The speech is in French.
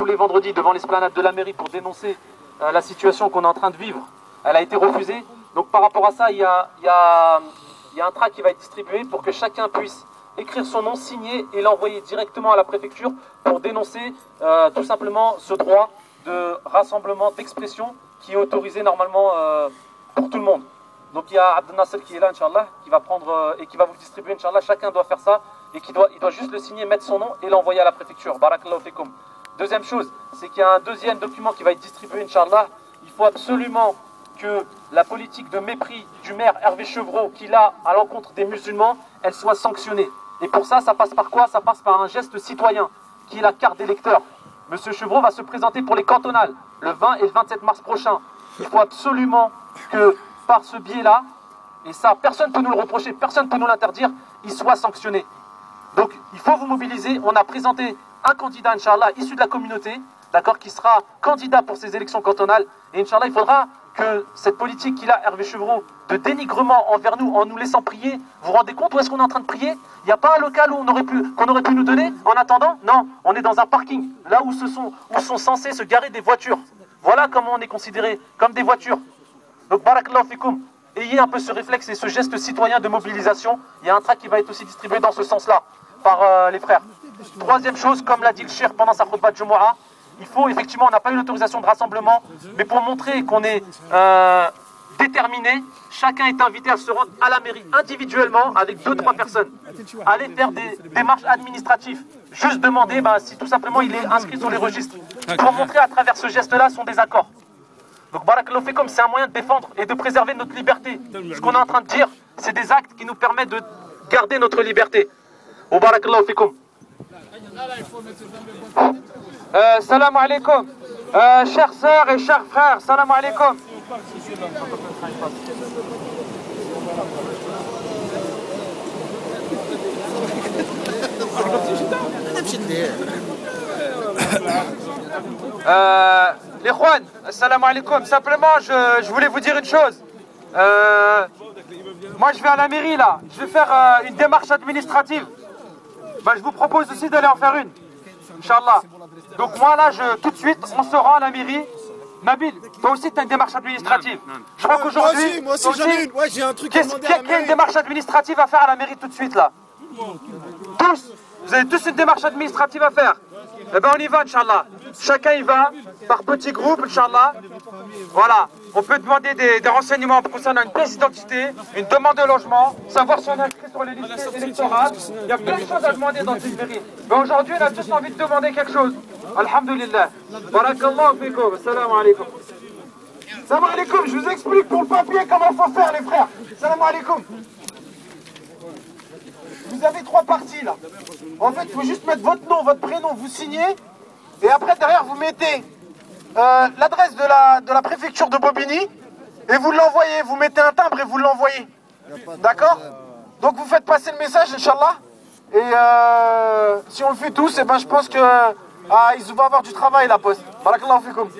tous les vendredis devant l'esplanade de la mairie pour dénoncer la situation qu'on est en train de vivre, elle a été refusée. Donc par rapport à ça, il y a un tract qui va être distribué pour que chacun puisse écrire son nom, signer et l'envoyer directement à la préfecture pour dénoncer tout simplement ce droit de rassemblement, d'expression qui est autorisé normalement pour tout le monde. Donc il y a Abdel Nasser qui est là, Inch'Allah, qui va prendre et qui va vous distribuer, Inch'Allah. Chacun doit faire ça et il doit juste le signer, mettre son nom et l'envoyer à la préfecture. Barakallahu fikum. Deuxième chose, c'est qu'il y a un deuxième document qui va être distribué, Inch'Allah. Il faut absolument que la politique de mépris du maire Hervé Chevreau qu'il a à l'encontre des musulmans, elle soit sanctionnée. Et pour ça, ça passe par quoi? Ça passe par un geste citoyen, qui est la carte d'électeur. Monsieur Chevreau va se présenter pour les cantonales, le 20 et le 27 mars prochain. Il faut absolument que, par ce biais-là, et ça, personne ne peut nous le reprocher, personne ne peut nous l'interdire, il soit sanctionné. Donc, il faut vous mobiliser. On a présenté un candidat, Inch'Allah, issu de la communauté, d'accord, qui sera candidat pour ces élections cantonales. Et Inch'Allah, il faudra que cette politique qu'il a, Hervé Chevreau, de dénigrement envers nous, en nous laissant prier, vous vous rendez compte où est-ce qu'on est en train de prier? Il n'y a pas un local où qu'on aurait pu nous donner en attendant? Non, on est dans un parking, là où sont censées se garer des voitures. Voilà comment on est considéré, comme des voitures. Donc, barakallahu fikoum, ayez un peu ce réflexe et ce geste citoyen de mobilisation. Il y a un tract qui va être aussi distribué dans ce sens-là, par les frères. Troisième chose, comme l'a dit le cheikh pendant sa khutbah de Jumu'ah, il faut effectivement, on n'a pas eu l'autorisation de rassemblement, mais pour montrer qu'on est déterminé, chacun est invité à se rendre à la mairie individuellement avec 2-3 personnes. Aller faire des démarches administratives. Juste demander si tout simplement il est inscrit sur les registres. Pour montrer à travers ce geste-là son désaccord. Donc barakallahu fikum, c'est un moyen de défendre et de préserver notre liberté. Ce qu'on est en train de dire, c'est des actes qui nous permettent de garder notre liberté. Wa barakallahu fikum. Salam alaikum. Chères sœurs et chers frères, salam alaikum. Les Juan, salam alaikum. Simplement, je voulais vous dire une chose. Moi, je vais à la mairie là. Je vais faire une démarche administrative. Je vous propose aussi d'aller en faire une. Inch'Allah. Donc moi là, tout de suite, on se rend à la mairie. Nabil, toi aussi tu as une démarche administrative. Je crois qu'aujourd'hui, moi aussi j'en ai une. Ouais, j'ai un truc à demander à la mairie. Quelle une démarche administrative à faire à la mairie tout de suite là? Tous. Vous avez tous une démarche administrative à faire. Eh ben on y va, Inch'Allah. Chacun y va, par petits groupes, Inch'Allah. Voilà. On peut demander des renseignements concernant une pièce d'identité, une demande de logement, savoir si on est inscrit sur les listes électorales. Il y a plein de choses à demander dans cette mairie. Mais aujourd'hui, on a tous envie de demander quelque chose. Alhamdulillah. Barakallahu fikum. Assalamu alaikum. Salam alaikum. Je vous explique pour le papier comment il faut faire, les frères. Salam alaikum. Vous avez 3 parties là. En fait, il faut juste mettre votre nom, votre prénom, vous signez. Et après, derrière, vous mettez l'adresse de la préfecture de Bobigny et vous l'envoyez, vous mettez un timbre et vous l'envoyez. D'accord? Donc vous faites passer le message, Inch'Allah. Et si on le fait tous, je pense que ils vont avoir du travail, la poste. Barakallahu fikum.